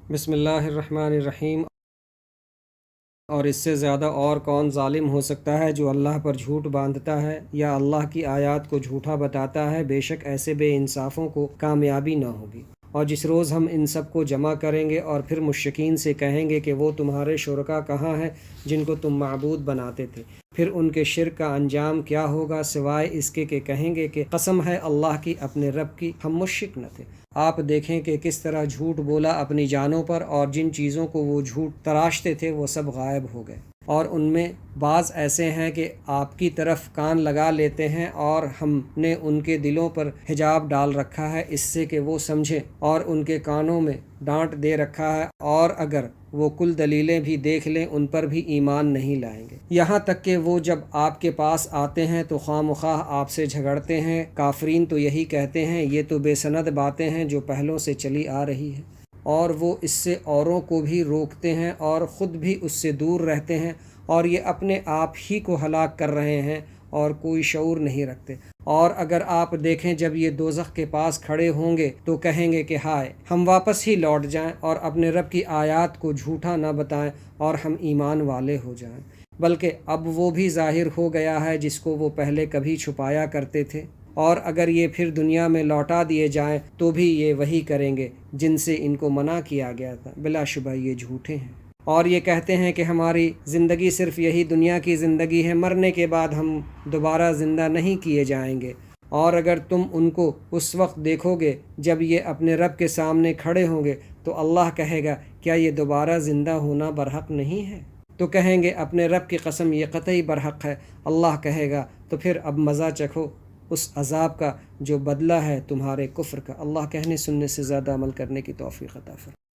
بسم اللہ الرحمن الرحیم۔ اور اس سے زیادہ اور کون ظالم ہو سکتا ہے جو اللہ پر جھوٹ باندھتا ہے یا اللہ کی آیات کو جھوٹا بتاتا ہے۔ بے شک ایسے بے انصافوں کو کامیابی نہ ہوگی۔ اور جس روز ہم ان سب کو جمع کریں گے اور پھر مشرکین سے کہیں گے کہ وہ تمہارے شرکا کہاں ہیں جن کو تم معبود بناتے تھے، پھر ان کے شرک کا انجام کیا ہوگا سوائے اس کے کہ کہیں گے کہ قسم ہے اللہ کی اپنے رب کی، ہم مشرک نہ تھے۔ آپ دیکھیں کہ کس طرح جھوٹ بولا اپنی جانوں پر، اور جن چیزوں کو وہ جھوٹ تراشتے تھے وہ سب غائب ہو گئے۔ اور ان میں بعض ایسے ہیں کہ آپ کی طرف کان لگا لیتے ہیں، اور ہم نے ان کے دلوں پر حجاب ڈال رکھا ہے اس سے کہ وہ سمجھیں، اور ان کے کانوں میں ڈانٹ دے رکھا ہے، اور اگر وہ کل دلیلیں بھی دیکھ لیں ان پر بھی ایمان نہیں لائیں گے۔ یہاں تک کہ وہ جب آپ کے پاس آتے ہیں تو خواہ مخواہ آپ سے جھگڑتے ہیں۔ کافرین تو یہی کہتے ہیں یہ تو بے سند باتیں ہیں جو پہلوں سے چلی آ رہی ہیں، اور وہ اس سے اوروں کو بھی روکتے ہیں اور خود بھی اس سے دور رہتے ہیں، اور یہ اپنے آپ ہی کو ہلاک کر رہے ہیں اور کوئی شعور نہیں رکھتے۔ اور اگر آپ دیکھیں جب یہ دوزخ کے پاس کھڑے ہوں گے تو کہیں گے کہ ہائے، ہم واپس ہی لوٹ جائیں اور اپنے رب کی آیات کو جھوٹا نہ بتائیں اور ہم ایمان والے ہو جائیں۔ بلکہ اب وہ بھی ظاہر ہو گیا ہے جس کو وہ پہلے کبھی چھپایا کرتے تھے، اور اگر یہ پھر دنیا میں لوٹا دیے جائیں تو بھی یہ وہی کریں گے جن سے ان کو منع کیا گیا تھا۔ بلا شبہ یہ جھوٹے ہیں، اور یہ کہتے ہیں کہ ہماری زندگی صرف یہی دنیا کی زندگی ہے، مرنے کے بعد ہم دوبارہ زندہ نہیں کیے جائیں گے۔ اور اگر تم ان کو اس وقت دیکھو گے جب یہ اپنے رب کے سامنے کھڑے ہوں گے تو اللہ کہے گا کیا یہ دوبارہ زندہ ہونا برحق نہیں ہے؟ تو کہیں گے اپنے رب کی قسم یہ قطعی برحق ہے۔ اللہ کہے گا تو پھر اب مزہ چکھو اس عذاب کا جو بدلہ ہے تمہارے کفر کا۔ اللہ کہنے سننے سے زیادہ عمل کرنے کی توفیق عطا فرمائے۔